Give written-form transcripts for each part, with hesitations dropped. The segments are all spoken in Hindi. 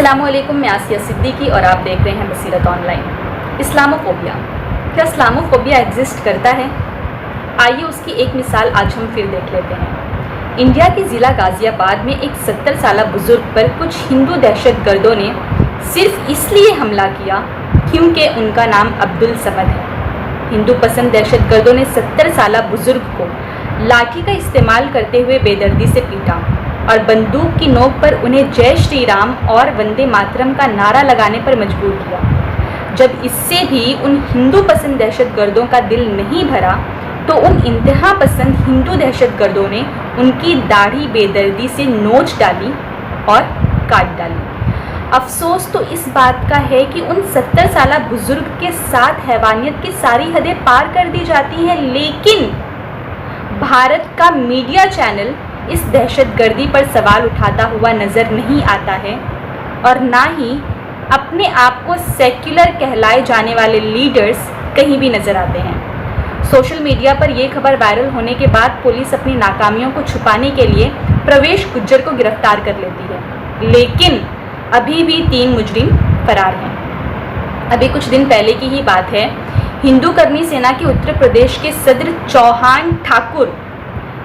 अस्सलामुअलैकुम, मैं आसिया सिद्दीकी और आप देख रहे हैं बसीरत ऑनलाइन। इस्लामोफोबिया, क्या इस्लामोफोबिया एग्जिस्ट करता है? आइए उसकी एक मिसाल आज हम फिर देख लेते हैं। इंडिया के ज़िला गाज़ियाबाद में एक 70 साल बुज़ुर्ग पर कुछ हिंदू दहशतगर्दों ने सिर्फ इसलिए हमला किया क्योंकि उनका नाम अब्दुल समद है। हिंदू पसंद दहशतगर्दों ने 70 साल बुज़ुर्ग को लाठी का इस्तेमाल करते हुए बेदर्दी से पीटा और बंदूक की नोक पर उन्हें जय श्री राम और वंदे मातरम का नारा लगाने पर मजबूर किया। जब इससे भी उन हिंदू पसंद दहशतगर्दों का दिल नहीं भरा तो उन इंतहा पसंद हिंदू दहशतगर्दों ने उनकी दाढ़ी बेदर्दी से नोच डाली और काट डाली। अफसोस तो इस बात का है कि उन 70 साल बुजुर्ग के साथ हैवानियत की सारी हदें पार कर दी जाती हैं, लेकिन भारत का मीडिया चैनल इस दहशतगर्दी पर सवाल उठाता हुआ नज़र नहीं आता है और ना ही अपने आप को सेक्युलर कहलाए जाने वाले लीडर्स कहीं भी नज़र आते हैं। सोशल मीडिया पर यह खबर वायरल होने के बाद पुलिस अपनी नाकामियों को छुपाने के लिए प्रवेश गुज्जर को गिरफ्तार कर लेती है, लेकिन अभी भी 3 मुजरिम फरार हैं। अभी कुछ दिन पहले की ही बात है, हिंदू कर्मी सेना के उत्तर प्रदेश के सदर चौहान ठाकुर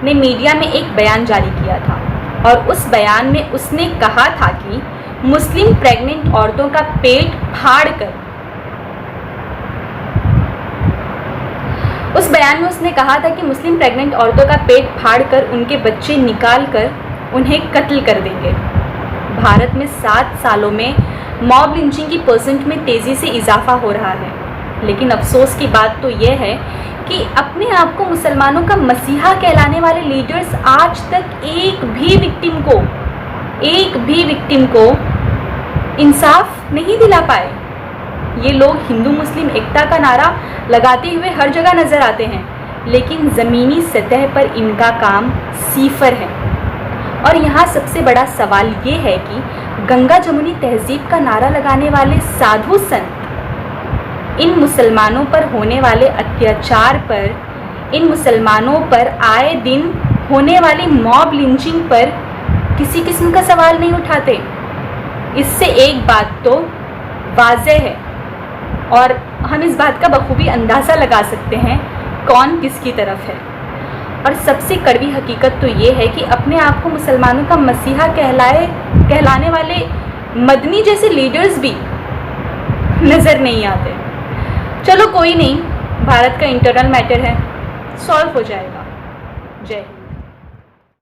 ने मीडिया में एक बयान जारी किया था और उस बयान में उसने कहा था कि मुस्लिम प्रेग्नेंट औरतों का पेट फाड़कर मुस्लिम प्रेग्नेंट औरतों का पेट फाड़कर उनके बच्चे निकालकर उन्हें कत्ल कर देंगे। भारत में 7 सालों में मॉब लिंचिंग की परसेंट में तेज़ी से इजाफा हो रहा है, लेकिन अफसोस की बात तो यह है कि अपने आप को मुसलमानों का मसीहा कहलाने वाले लीडर्स आज तक एक भी विक्टिम को इंसाफ नहीं दिला पाए। ये लोग हिंदू मुस्लिम एकता का नारा लगाते हुए हर जगह नज़र आते हैं, लेकिन ज़मीनी सतह पर इनका काम सिफर है। और यहाँ सबसे बड़ा सवाल ये है कि गंगा जमुनी तहजीब का नारा लगाने वाले साधु संत इन मुसलमानों पर होने वाले अत्याचार पर, इन मुसलमानों पर आए दिन होने वाली मॉब लिंचिंग पर किसी किस्म का सवाल नहीं उठाते। इससे एक बात तो वाज़ेह है और हम इस बात का बखूबी अंदाज़ा लगा सकते हैं कौन किसकी तरफ है। और सबसे कड़वी हकीकत तो ये है कि अपने आप को मुसलमानों का मसीहा कहलाने वाले मदनी जैसे लीडर्स भी नज़र नहीं आते। चलो कोई नहीं, भारत का इंटरनल मैटर है, सॉल्व हो जाएगा। जय हिंद।